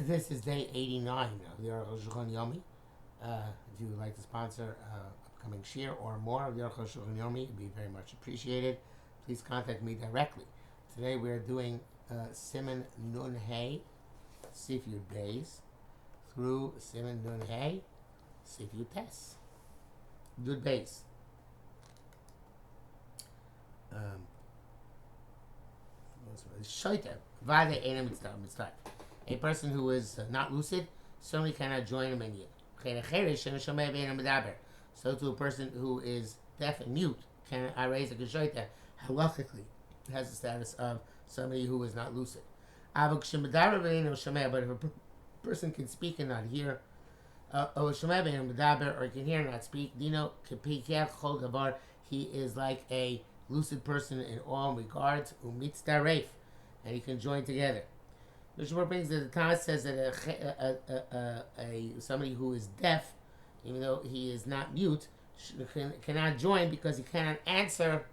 This is day 89 of the Arukh HaShulchan Yomi. If you would like to sponsor upcoming shir or more of the Arukh HaShulchan Yomi, it would be very much appreciated. Please contact me directly. Today we are doing Siman Nun Hey, Sif Yud Beis, through Siman Nun Hey, Sif Yud Tes. Yud Beis. Shoyter, Vade Einem Mitzvah. A person who is not lucid certainly cannot join a minyan. So to a person who is deaf and mute, can I raise a geshoita halachically has the status of somebody who is not lucid. But if a person can speak and not hear, or can hear and not speak, he is like a lucid person in all regards, and he can join together. The Shmuel brings that the Tana says that somebody who is deaf, even though he is not mute, cannot join because he cannot answer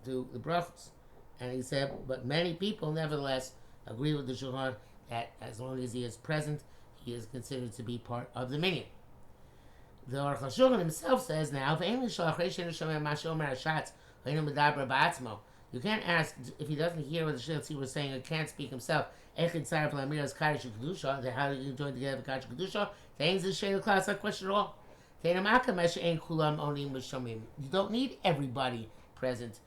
to the brachos. And he said, but many people nevertheless agree with the Shulchan that as long as he is present, he is considered to be part of the minyan. The Arukh HaShulchan himself says now, you can't ask if he doesn't hear what the Shiltzi was saying or can't speak himself. How do you join together with Kaddish Kedusha? Things is Shayla class, not question at all. You don't need everybody present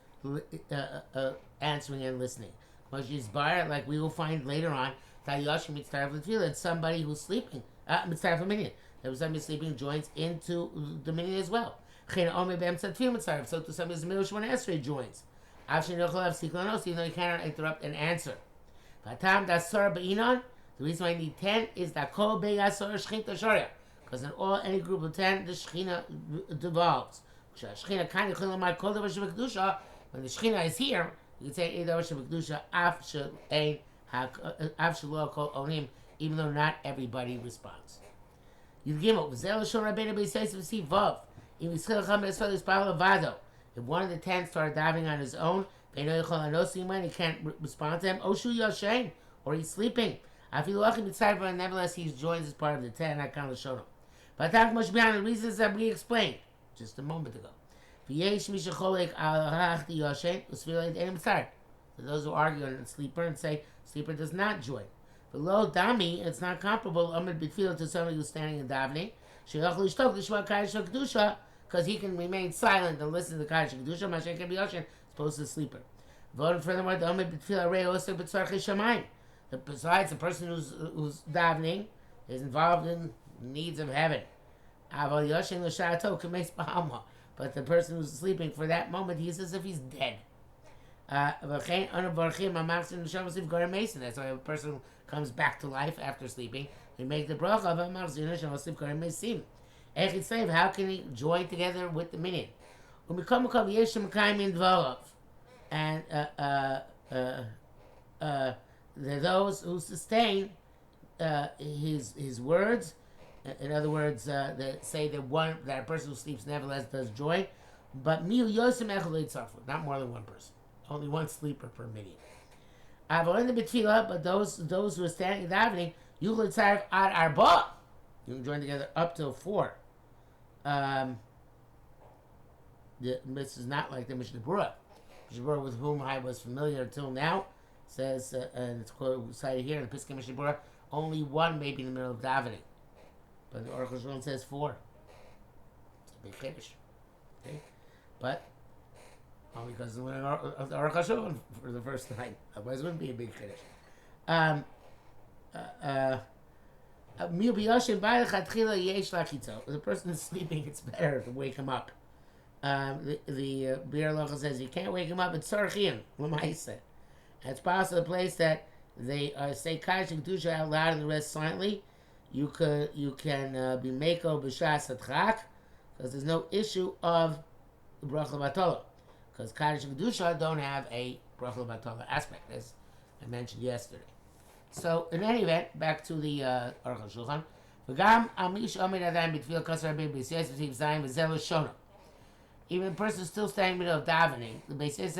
answering and listening. Like we will find later on, that somebody who's sleeping, that somebody sleeping joins into the minyan as well. So to somebody who's middle Shemona Esrei joins. Even though you cannot interrupt and answer. The reason why I need 10 is that because in any group of 10, the Shechina devolves. When the Shechina is here, you can say even though not everybody responds. You give up. If one of the 10 started diving on his own, he can't respond to them. Or he's sleeping. Nevertheless, he joins as part of the 10. I can't show him. But that much beyond the reasons that we explained just a moment ago. For those who argue on sleeper and say sleeper does not join. For low dami, it's not comparable to somebody who's standing and davening. Because he can remain silent and listen to the Kaddish Kedusha, Mashiach can be Yoshen, opposed to the sleeper. Furthermore, besides the person who's davening is involved in needs of heaven. But the person who's sleeping for that moment, he's as if he's dead. That's why a person comes back to life after sleeping. We make the bracha of how can he join together with the minyan? And those who sustain his words. In other words, that say that a person who sleeps nevertheless does join, but not more than one person, only one sleeper per minyan. But those who are standing and davening, you can join together up till 4. This is not like the Mishnah Berurah. Mishnah Berurah, with whom I was familiar until now, says, and it's cited here in the Pesach Mishnah Berurah, only one may be in the middle of davening. But the Arukh HaShulchan says 4. It's a big chiddush. Okay? But only because it's of the Arukh HaShulchan for the first time. Otherwise it wouldn't be a big chiddush. The person is sleeping, it's better to wake him up. The Biur Halacha says you can't wake him up. It's tzarchian l'maisa. It's possible the place that they say Kaddish Kedusha out loud and the rest silently. You can be meko b'shas adchak because there's no issue of bracha batola because Kaddish Kedusha don't have a bracha batola aspect, as I mentioned yesterday. So, in any event, back to the Arukh HaShulchan. Even the person still standing in the middle of davening, the Beis says,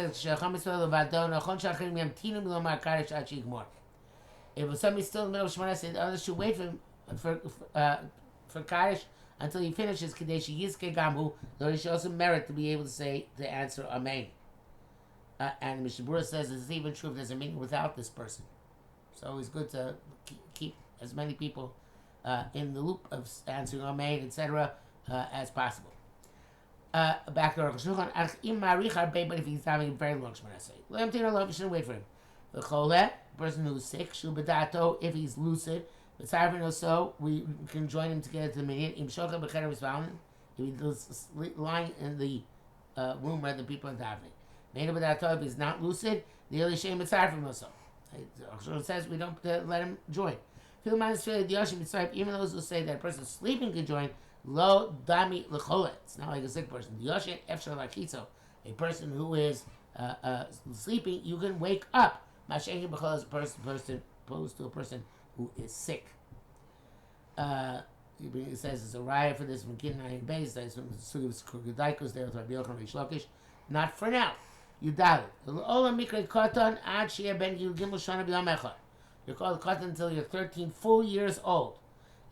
If somebody's still in the middle of Shemona Esrei, the others should wait for Kaddish until he finishes Kadesh Yizke Gamu, though he should also merit to be able to answer Amen. And Mishabura says it's even true if there's a meeting without this person. So it's good to keep as many people in the loop of answering Amen, etc., as possible. Back to Arukh HaShulchan. But if he's having a very long Shemona Esrei, you shouldn't wait for him. The Cholet, person who's sick, Shu B'dato, if he's lucid, but Sarvin so we can join him together to the minyan. Im Shoka B'cheder V'Svalin, if he's lying in the room where the people are davening. Meina B'dato, if he's not lucid, the Eli Shem B'Sarvin also. It says we don't let him join. Even those who say that a person sleeping can join, Lo Dami L'Cholet. It's not like a sick person. Yoshin Efshar Lakiso, a person who is sleeping, you can wake up. Mashengi B'Chol is a person opposed to a person who is sick. It says it's a riot for this from Kidnai base. That's from the Sugis Kurgadaikos there with Rabbi Yochanan Reish Lakish. Not for now. You doubt it. Ola Mikra Katan Ad Shia Ben Gil Gimel Shana B'Yom Echad. You're called Katan until you're 13 full years old.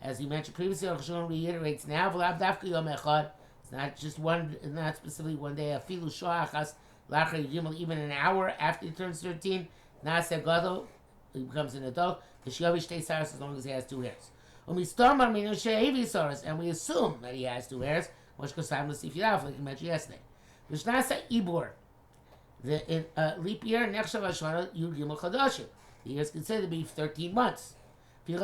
As he mentioned previously, Arukh HaShulchan reiterates now, V'lav Dafka Yom Echad. It's not just one, not specifically one day. Afilu Shoachas Lachar Gimel, even an hour after he turns 13. Nasa Gadol, he becomes an adult. The Shiavish stays as long as he has 2 hairs. And we assume that he has 2 hairs, like you mentioned yesterday. Vishnasa Ibor, the leap year, Nechshav Ashvara, Yud Gimel Chadashim. The year is considered to be 13 months. So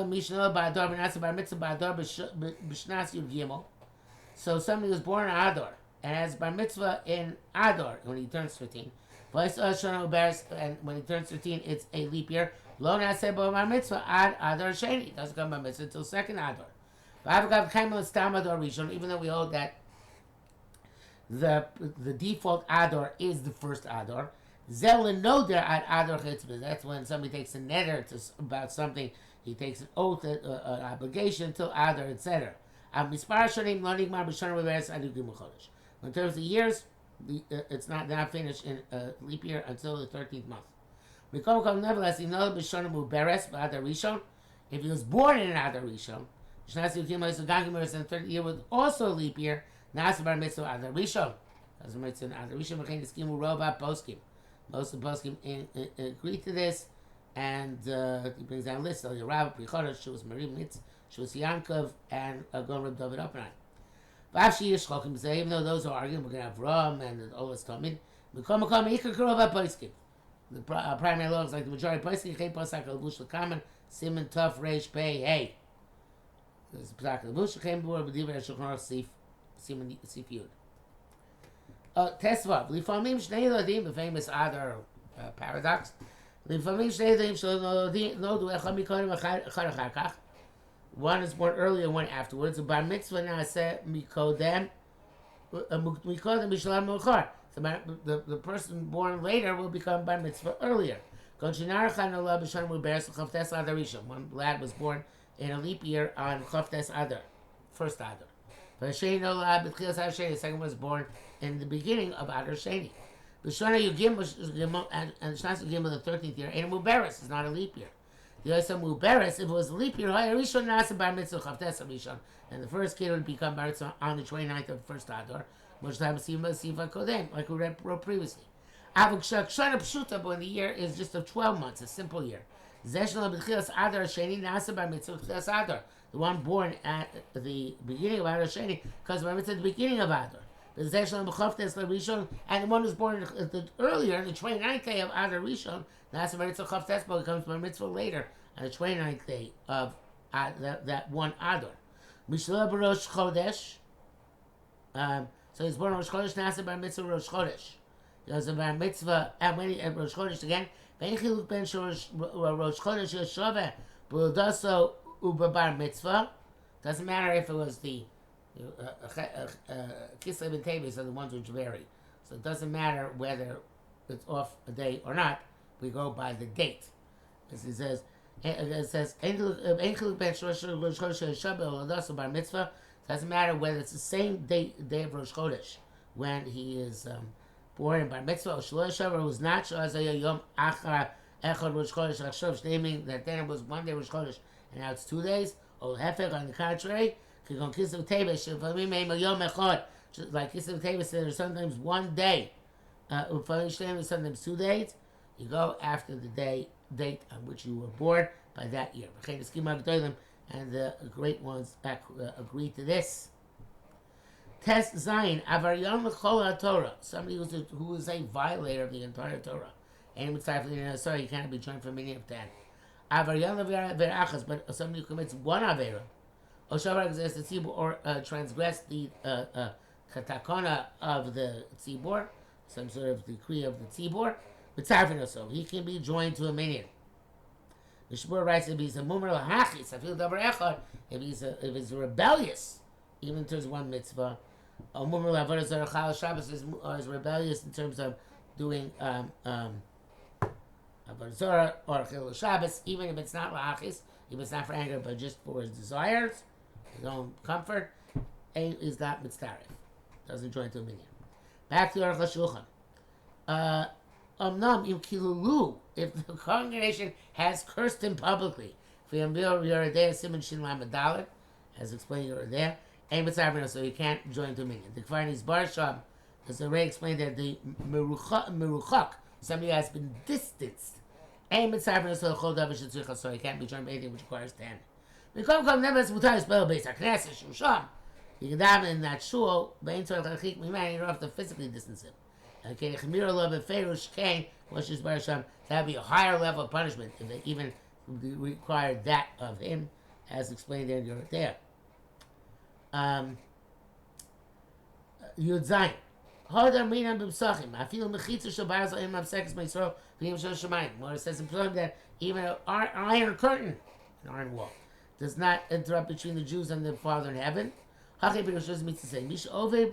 somebody was born in Adar and has bar mitzvah in Adar when he turns 13. And when he turns 13, it's a leap year. Lo naseh bo bar mitzvah ad Adar sheni. Doesn't come bar mitzvah until second Adar. Even though we hold that the default Adar is the first Adar. Zel no der ad Adar chitzvah. That's when somebody takes a neder about something. He takes an oath, an obligation until Adar, etc. In terms of years, it's not finished in leap year until the 13th month. Nevertheless, if he was born in an Adar Rishon, the 30th year was also a leap year. Most of the poskim agree to this, and he brings down lists. So Yerab, Prichodesh, Shuvas Marim Mitz, Shuvas Yankov, and Gon Reb David Oppenheim. Even though those are arguing, we're going to have Ram and the Olas Tomid. The primary law is like the majority of poskim. Chay Posak Levush Lekaman Simon Tov Reish Pei Hey. There's Posak Levush Chem Bur B'Divrei Shulchan Aruch Sif Simon Sif Yud. Tesvav Lifamim Shnei Ladim, the famous Adar paradox. Lifamim Shnei Ladim Shlo No Du Echad Mikodim Echad Achar Kach. One is born earlier and one afterwards. The bar mitzvah naaseh mikodem b'shalom me'achar. The person born later will become bar mitzvah earlier. One lad was born in a leap year on Chavtes Adar, first Adar. The second was born in the beginning of Adar Sheni. And Shnas Yugim the 13th year, and Muberes is not a leap year. The Yosem Muberes, if it was a leap year, and the first kid would become bar mitzvah on the 29th of the first Adar, like we wrote previously. But when the year is just of 12 months, a simple year. The one born at the beginning of Adar Sheni, because bar mitzvah at the beginning of Adar. And the one who's born earlier, the 29th day of Adar Rishon, that's bar mitzvah chavtes, but becomes bar mitzvah later, on the 29th day of that one Adar. Mishla Rosh Chodesh. So he's born Rosh Chodesh, Nasa bar mitzvah Rosh Chodesh. He has a bar mitzvah, and when he at Rosh Chodesh again, Ben Chiluk Ben Rosh Chodesh Yeshove B'Udaso U'Bar Mitzvah. Doesn't matter if it was the Kislev and Teves are the ones which vary. So it doesn't matter whether it's off a day or not. We go by the date. As he says, doesn't matter whether it's the same day of Rosh Chodesh when he is born in Bar Mitzvah, or was not Yom Achar Echad Rosh Chodesh Achshav, naming that then it was one day Rosh Chodesh and now it's 2 days. Or Hefek, on the contrary, Kigon Kisav Tevis, Shefamim Eim Yom Echad, like Kisav Tevis, there's sometimes 1 day. Sometimes 2 days. You go after the date on which you were born by that year. And the great ones agree to this. Test Zayin, Avaryan L'chol Torah, somebody who is a violator of the entire Torah. And sorry, you cannot be joined for a meaning of 10. Avaryan L'achas, but somebody who commits one Avera, or transgress the katakona of the tzibor, some sort of decree of the tzibor, but so he can be joined to a minion. The Shmuel writes if he's a mumar lahachis, I feel davar echad, if he's rebellious, even in terms of one mitzvah, a mumar lavodah zara chal Shabbos is rebellious in terms of doing avodah zara or chil Shabbos, even if it's not lahachis, if it's not for anger but just for his desires, his own comfort, is not mitzdarif, doesn't join to a minion. Back to Arukh HaShulchan. If the congregation has cursed him publicly, as explained Yoredeh, so he can't join the minion. The Kvarnis Barsham has already explained that the Meruchak, somebody has been distanced, so he can't be joined by anything which requires 10. You can daven in that shul, but you don't have to physically distance him. Okay, that would be a higher level of punishment if they even required that of him, as explained in your there. Yud Zayin. More it says in Psalm that even an iron curtain, an iron wall, does not interrupt between the Jews and the Father in heaven. Means to say, over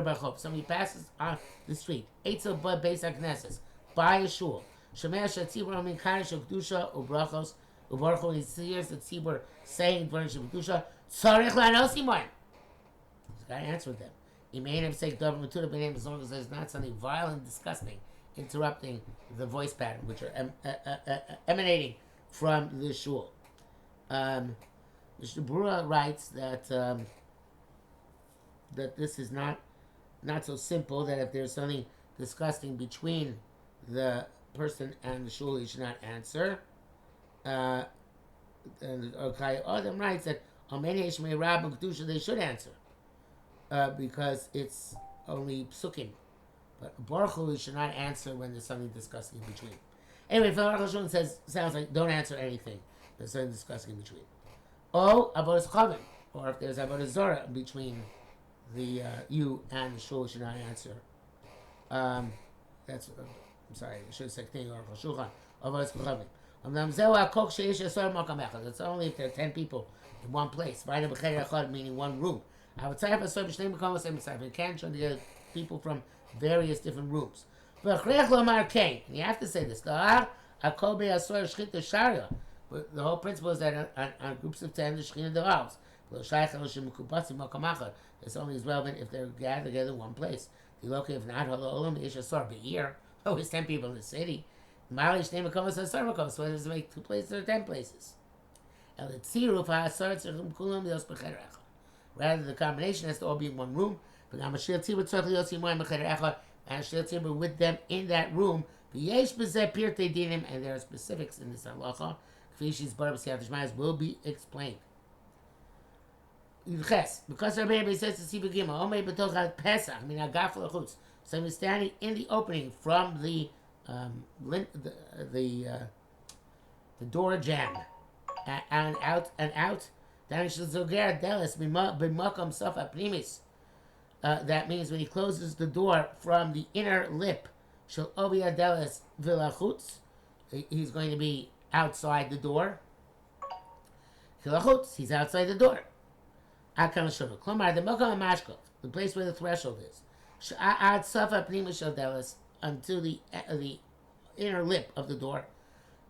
Barchov. Somebody passes on the street. Eitzel Bud Beis HaKnesses. By a shul. Shemea Shatzibur Amin Karish Kedusha Ubrachos. Ubarcho, he hears the Tzibur saying Dvarim Kedusha. Tzarich Lanos Imoin. He's got to answer with them. He may have said Davar Matuda B'nei, as long as there's not something violent, disgusting, interrupting the voice pattern, which are emanating from the shul. Mr. Brura writes that that this is not so simple, that if there's something disgusting between the person and the shul, he should not answer. And Okay Adam writes that they should answer because it's only psukim. But Baruch Hu, he should not answer when there's something disgusting in between. Anyway, if Arukh HaShulchan says, sounds like don't answer anything, there's something disgusting in between. Or avodas chavim, or if there's avodas zara between the you and the shul, should not answer. That's I'm sorry, I should have said thing Arukh HaShulchan avodas chavim. It's only if there are 10 people in one place, meaning one room. You can't join together people from various different rooms. And you have to say this. But the whole principle is that on groups of 10, the Shekhinah devours. It's only as relevant if they're gathered together in one place. If not, always 10 people in the city. So does it make 2 places or 10 places? Rather, the combination has to all be in one room. And Shir Tzibur with them in that room. And there are specifics in this halacha. Will be explained. Because our baby says to Sibur Gimel, Pesach, so he's standing in the opening from the door jamb and out. That means when he closes the door from the inner lip, he's going to be outside the door. He's outside the door. The place where the threshold is. Until the inner lip of the door.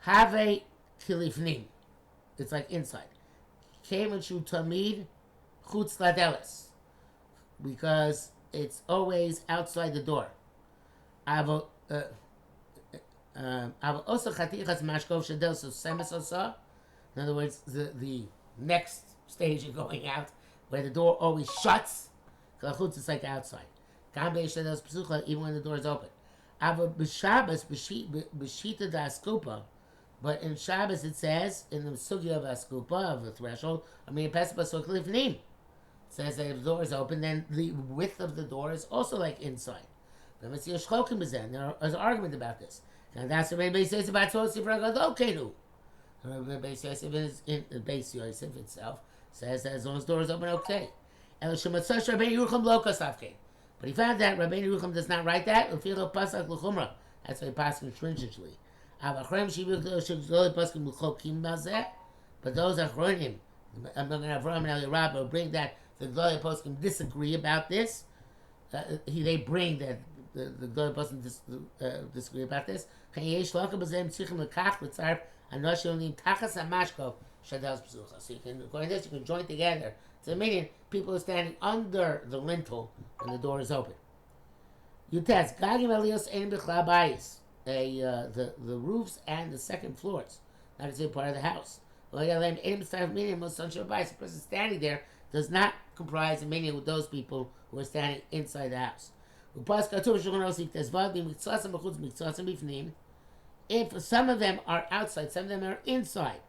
Have a kilifnim. It's like inside. Kemechu tamid chutz ladelis. Because it's always outside the door. Also chatichas mashkov shadel so semis osa. In other words, the next stage of going out, where the door always shuts. Kalachutz is like outside. Gam be'ishadel psucha, even when the door is open. Ava b'Shabbos b'shita da askupa. But in Shabbos it says, in the sugya of askupa, of the threshold, I mean, pesach basuk lifnim. It says that if the door is open, then the width of the door is also like inside. There is an argument about this. And that's the Rebbe says about Tzotzi Fragadokenu. The Rebbe says in the Beis Yosef itself says that as long as the door is open, okay. But he found that Rabbeinu Yerucham does not write that. That's why he passed stringently. But those Achronim, I'm going to have Ram and Eliyarab will bring that the Gdolei Poskim disagree about this. They bring that the Gdolei Poskim disagree about this. So you can, according to this, you can join together. So meaning people are standing under the lintel when the door is open. You test Gagim Elios Ein B'Chla Bayis. The roofs and the second floors, not to say part of the house. The person standing there does not comprise a meaning with those people who are standing inside the house. If some of them are outside, some of them are inside,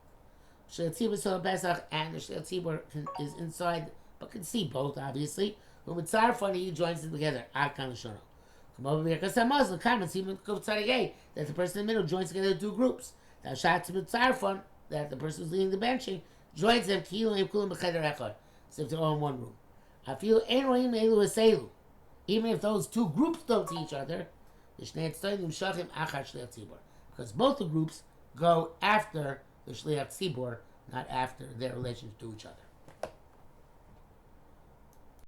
and the Shel Tzibur is inside but can see both, obviously. He joins them together. Come over here, because some Muslim comments even that the person in the middle joins together two groups. That the person who's leading the benching joins them, so if they're all in one room. Even if those two groups don't see each other, because both the groups go after the Shliach Tzibur, not after their relations to each other.